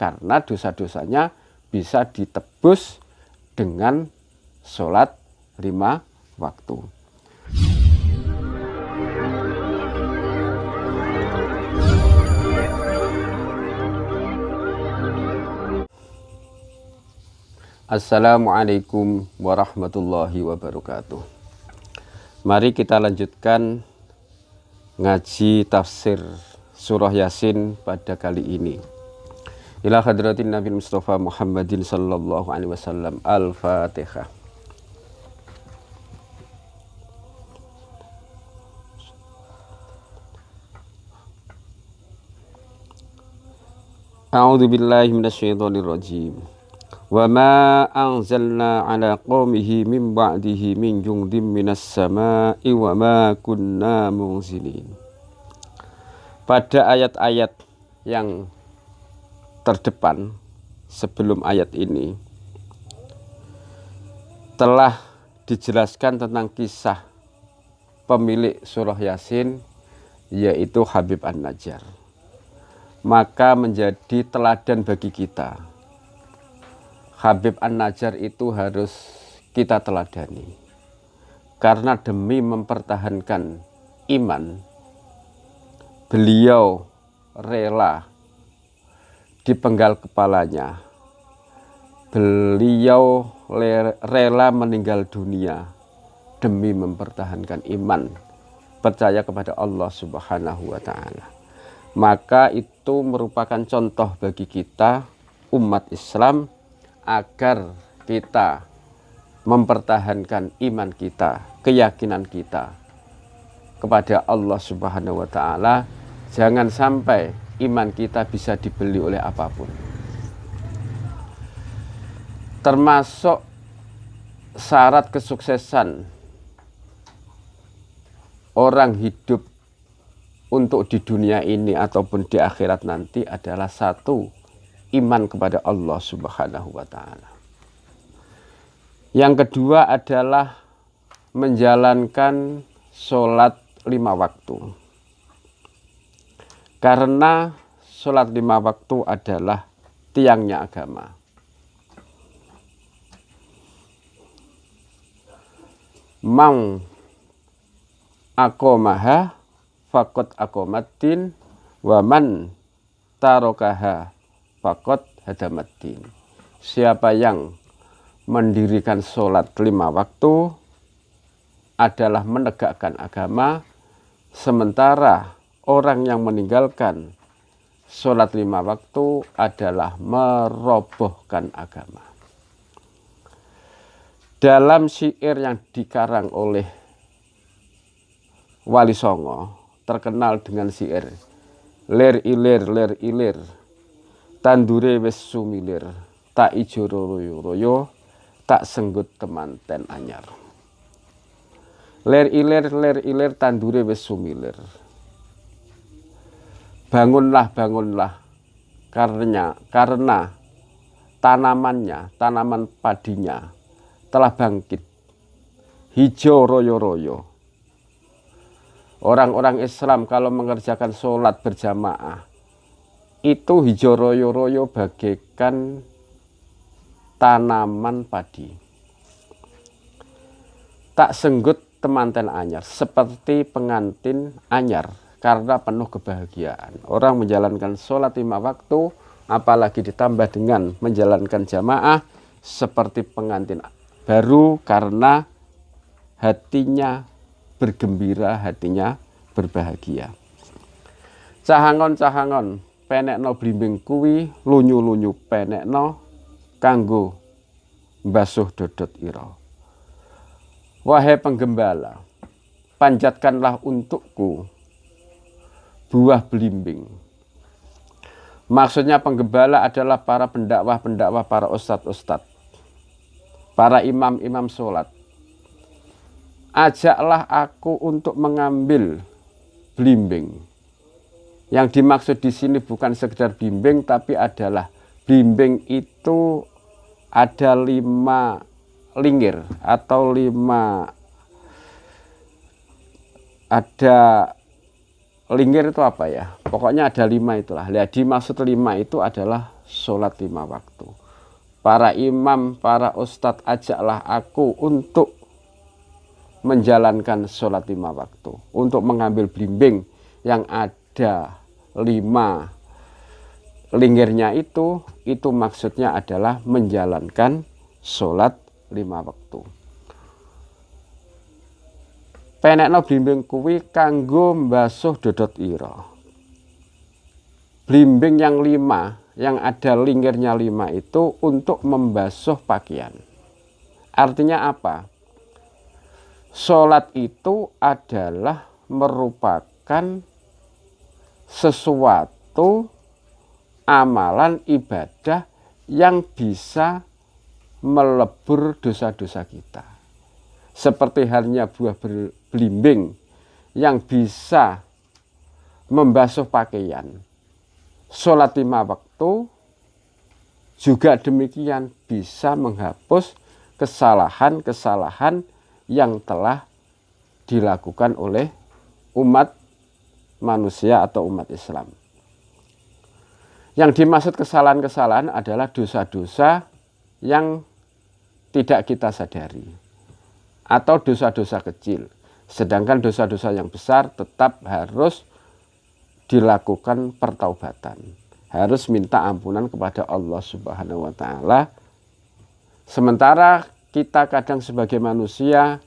karena dosa-dosanya bisa ditebus dengan sholat 5 waktu. Assalamualaikum warahmatullahi wabarakatuh. Mari kita lanjutkan ngaji tafsir surah Yasin pada kali ini. Ila hadratin Nabi Mustafa Muhammadin sallallahu alaihi wasallam. Al-Fatihah. A'udzu billahi minasyaitonir rajim. Wa ma anzalna ala qaumihi min ba'dihi min jundin minas sama'i wa ma kunna munzilin. Pada ayat-ayat yang terdepan sebelum ayat ini telah dijelaskan tentang kisah pemilik surah Yasin, yaitu Habib An-Najjar. Maka menjadi teladan bagi kita. Habib An-Najjar itu harus kita teladani, karena demi mempertahankan iman, beliau rela dipenggal kepalanya, beliau rela meninggal dunia demi mempertahankan iman, percaya kepada Allah Subhanahu wa Ta'ala. Maka itu merupakan contoh bagi kita umat Islam agar kita mempertahankan iman kita, keyakinan kita kepada Allah Subhanahu wa Ta'ala. Jangan sampai iman kita bisa dibeli oleh apapun. Termasuk syarat kesuksesan orang hidup untuk di dunia ini ataupun di akhirat nanti adalah satu, iman kepada Allah Subhanahu wa Ta'ala. Yang kedua adalah menjalankan sholat 5 waktu. Karena sholat 5 waktu adalah tiangnya agama. Mang aqomaha faqad aqomaddin wa man tarokaha faqad hadamaddin. Siapa yang mendirikan sholat 5 waktu adalah menegakkan agama, sementara orang yang meninggalkan sholat 5 waktu adalah merobohkan agama. Dalam syair yang dikarang oleh Wali Songo, terkenal dengan syair lir ilir tandure wis sumilir, tak ijo royo tak senggut temanten anyar. Lir ilir tandure wis sumilir. Bangunlah karena tanaman padinya telah bangkit hijau royo. Orang-orang Islam kalau mengerjakan sholat berjamaah itu hijau royo bagaikan tanaman padi. Tak senggut temanten anyar, seperti pengantin anyar, karena penuh kebahagiaan. Orang menjalankan sholat 5 waktu, apalagi ditambah dengan menjalankan jamaah, seperti pengantin baru, karena hatinya bergembira, hatinya berbahagia. Cahangon penekno blimbing kuwi, lunyu penekno kanggo mbasuh dodot ira. Wahai penggembala, panjatkanlah untukku buah belimbing. Maksudnya penggembala adalah para pendakwah, para ustadz, para imam sholat. Ajaklah aku untuk mengambil belimbing. Yang dimaksud di sini bukan sekedar bimbing, tapi adalah blimbing itu ada 5 linggir atau 5, ada Lingkir itu apa ya? Pokoknya ada 5 itulah. Lihat, dimaksud 5 itu adalah sholat 5 waktu. Para imam, para ustadz, ajaklah aku untuk menjalankan sholat 5 waktu. Untuk mengambil blimbing yang ada 5 lingkirnya itu maksudnya adalah menjalankan sholat 5 waktu. Penekno blimbing kuwi kanggo mbasuh dodot ira. Blimbing yang 5, yang ada lingkirnya 5 itu untuk membasuh pakaian. Artinya apa? Sholat itu adalah merupakan sesuatu amalan ibadah yang bisa melebur dosa-dosa kita. Seperti halnya buah belimbing yang bisa membasuh pakaian. Sholat 5 waktu juga demikian bisa menghapus kesalahan-kesalahan yang telah dilakukan oleh umat manusia atau umat Islam. Yang dimaksud kesalahan-kesalahan adalah dosa-dosa yang tidak kita sadari atau dosa-dosa kecil. Sedangkan dosa-dosa yang besar tetap harus dilakukan pertaubatan. Harus minta ampunan kepada Allah Subhanahu wa taala. Sementara kita kadang sebagai manusia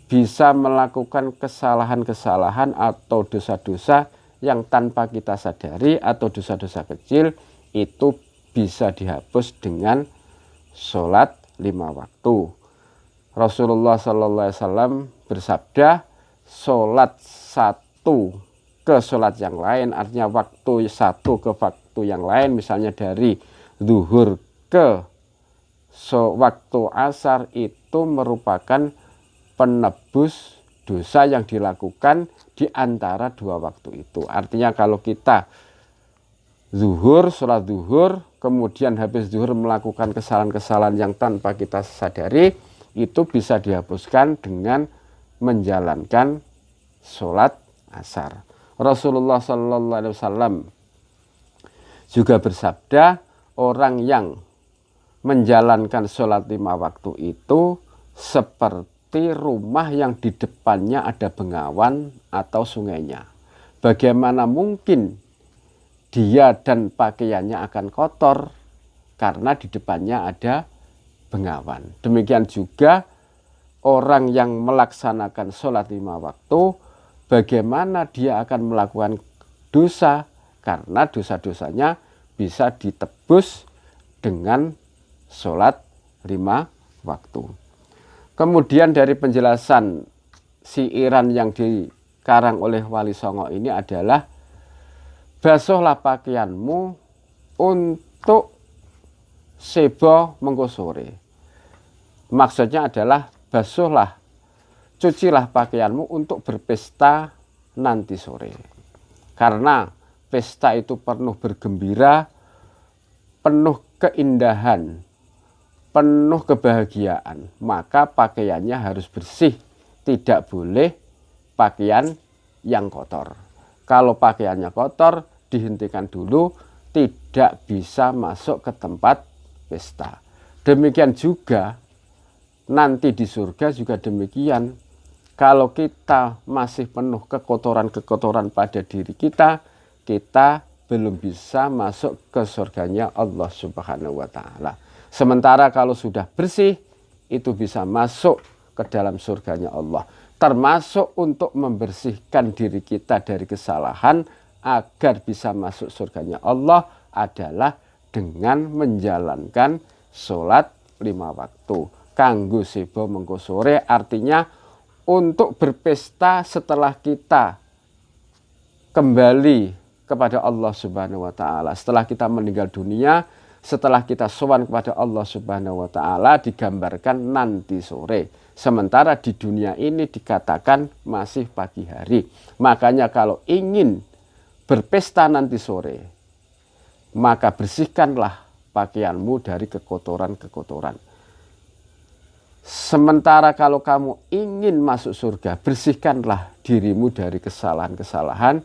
bisa melakukan kesalahan-kesalahan atau dosa-dosa yang tanpa kita sadari atau dosa-dosa kecil, itu bisa dihapus dengan sholat 5 waktu. Rasulullah Sallallahu Alaihi Wasallam bersabda, sholat satu ke sholat yang lain, artinya waktu satu ke waktu yang lain, misalnya dari zuhur ke waktu asar, itu merupakan penebus dosa yang dilakukan di antara 2 waktu itu. Artinya kalau kita zuhur, sholat zuhur, kemudian habis zuhur melakukan kesalahan-kesalahan yang tanpa kita sadari, itu bisa dihapuskan dengan menjalankan sholat asar. Rasulullah Sallallahu Alaihi Wasallam juga bersabda, orang yang menjalankan sholat 5 waktu itu seperti rumah yang di depannya ada bengawan atau sungainya. Bagaimana mungkin dia dan pakaiannya akan kotor karena di depannya ada bengawan. Demikian juga orang yang melaksanakan sholat 5 waktu, bagaimana dia akan melakukan dosa, karena dosa-dosanya bisa ditebus dengan sholat 5 waktu. Kemudian dari penjelasan siiran yang dikarang oleh Wali Songo ini adalah, basuhlah pakaianmu untuk sebo mengko sore. Maksudnya adalah basuhlah, cucilah pakaianmu untuk berpesta nanti sore. Karena pesta itu penuh bergembira, penuh keindahan, penuh kebahagiaan. Maka pakaiannya harus bersih, tidak boleh pakaian yang kotor. Kalau pakaiannya kotor, dihentikan dulu, tidak bisa masuk ke tempat pesta. Demikian juga nanti di surga juga demikian. Kalau kita masih penuh kekotoran-kekotoran pada diri kita, kita belum bisa masuk ke surganya Allah Subhanahu wa taala. Sementara kalau sudah bersih, itu bisa masuk ke dalam surganya Allah. Termasuk untuk membersihkan diri kita dari kesalahan agar bisa masuk surganya Allah adalah dengan menjalankan sholat 5 waktu. Kanggo sebo mengko sore, artinya untuk berpesta setelah kita kembali kepada Allah Subhanahu wa taala. Setelah kita meninggal dunia, setelah kita sowan kepada Allah Subhanahu wa taala, digambarkan nanti sore. Sementara di dunia ini dikatakan masih pagi hari. Makanya kalau ingin berpesta nanti sore, maka bersihkanlah pakaianmu dari kekotoran-kekotoran. Sementara kalau kamu ingin masuk surga, bersihkanlah dirimu dari kesalahan-kesalahan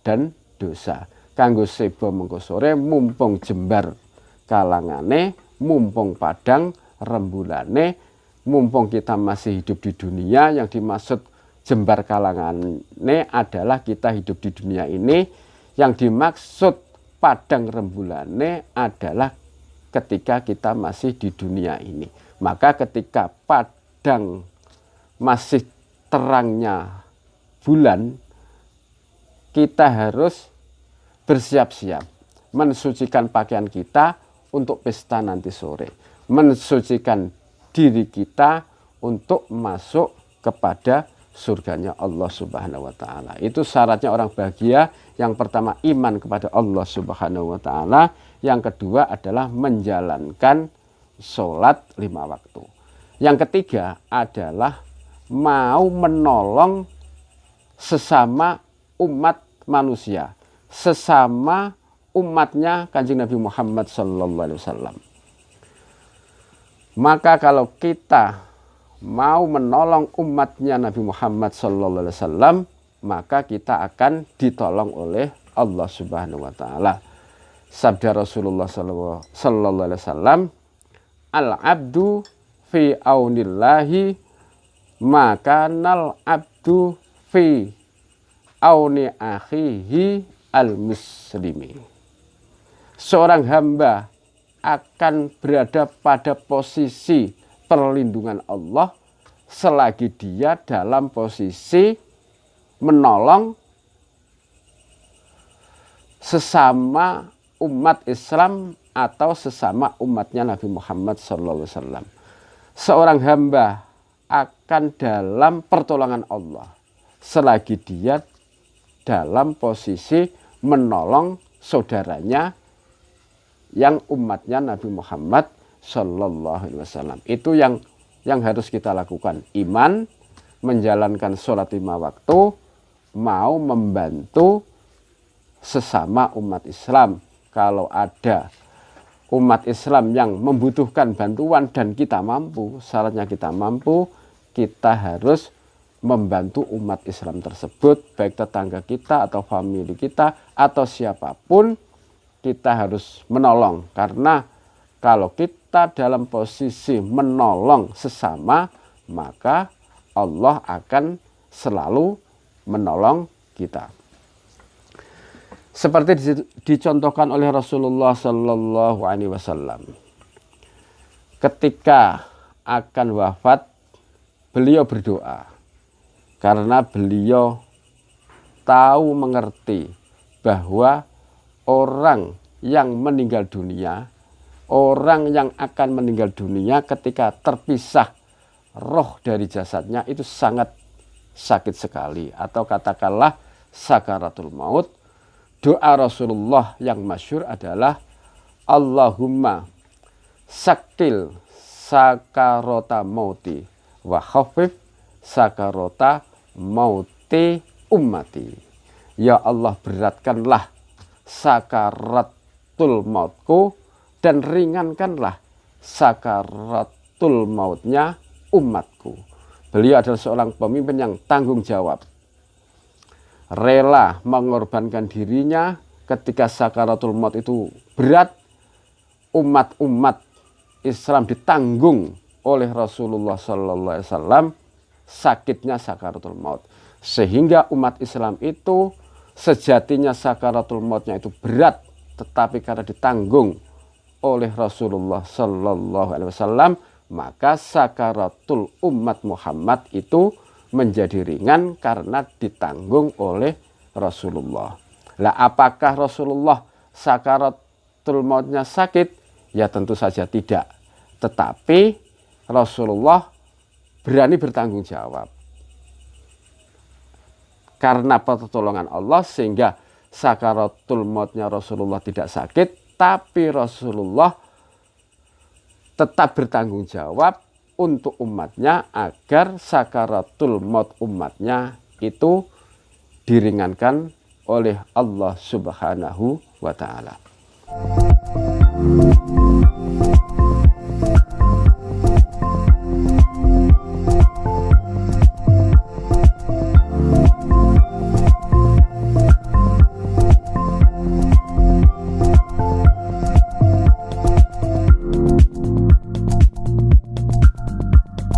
dan dosa. Kanggo sebo mengko sore mumpung jembar kalangane, mumpung padang rembulane, mumpung kita masih hidup di dunia. Yang dimaksud jembar kalangane adalah kita hidup di dunia ini. Yang dimaksud padang rembulane adalah ketika kita masih di dunia ini. Maka ketika padang masih terangnya bulan, kita harus bersiap-siap mensucikan pakaian kita untuk pesta nanti sore, mensucikan diri kita untuk masuk kepada surganya Allah Subhanahu wa taala. Itu syaratnya orang bahagia. Yang pertama iman kepada Allah Subhanahu wa taala, yang kedua adalah menjalankan sholat 5 waktu. Yang ketiga adalah mau menolong sesama umat manusia, sesama umatnya Kanjeng Nabi Muhammad SAW. Maka kalau kita mau menolong umatnya Nabi Muhammad SAW, maka kita akan ditolong oleh Allah Subhanahu wa taala. Sabda Rasulullah SAW, al-abdu fi aunillahi maka nal abdu fi auni akhihi al-muslimi. Seorang hamba akan berada pada posisi perlindungan Allah selagi dia dalam posisi menolong sesama umat Islam atau sesama umatnya Nabi Muhammad SAW. Seorang hamba akan dalam pertolongan Allah selagi dia dalam posisi menolong saudaranya yang umatnya Nabi Muhammad SAW. Itu yang harus kita lakukan. Iman, menjalankan sholat 5 waktu, mau membantu sesama umat Islam. Kalau ada umat Islam yang membutuhkan bantuan dan kita mampu, syaratnya kita mampu, kita harus membantu umat Islam tersebut, baik tetangga kita atau famili kita atau siapapun, kita harus menolong. Karena kalau kita dalam posisi menolong sesama, maka Allah akan selalu menolong kita. Seperti dicontohkan oleh Rasulullah Sallallahu Alaihi Wasallam, ketika akan wafat, beliau berdoa karena beliau tahu mengerti bahwa orang yang meninggal dunia, orang yang akan meninggal dunia ketika terpisah roh dari jasadnya itu sangat sakit sekali, atau katakanlah sakaratul maut. Doa Rasulullah yang masyhur adalah Allahumma sakil sakarota mauti wa khafif sakarota mauti ummati. Ya Allah, beratkanlah sakaratul mautku dan ringankanlah sakaratul mautnya umatku. Beliau adalah seorang pemimpin yang tanggung jawab, rela mengorbankan dirinya ketika sakaratul maut itu berat. Umat-umat Islam ditanggung oleh Rasulullah SAW sakitnya sakaratul maut, sehingga umat Islam itu sejatinya sakaratul mautnya itu berat, tetapi karena ditanggung oleh Rasulullah SAW, maka sakaratul umat Muhammad itu menjadi ringan karena ditanggung oleh Rasulullah. Lah, apakah Rasulullah sakaratul mautnya sakit? Ya tentu saja tidak. Tetapi Rasulullah berani bertanggung jawab karena pertolongan Allah, sehingga sakaratul mautnya Rasulullah tidak sakit, tapi Rasulullah tetap bertanggung jawab untuk umatnya agar sakaratul maut umatnya itu diringankan oleh Allah Subhanahu wa ta'ala.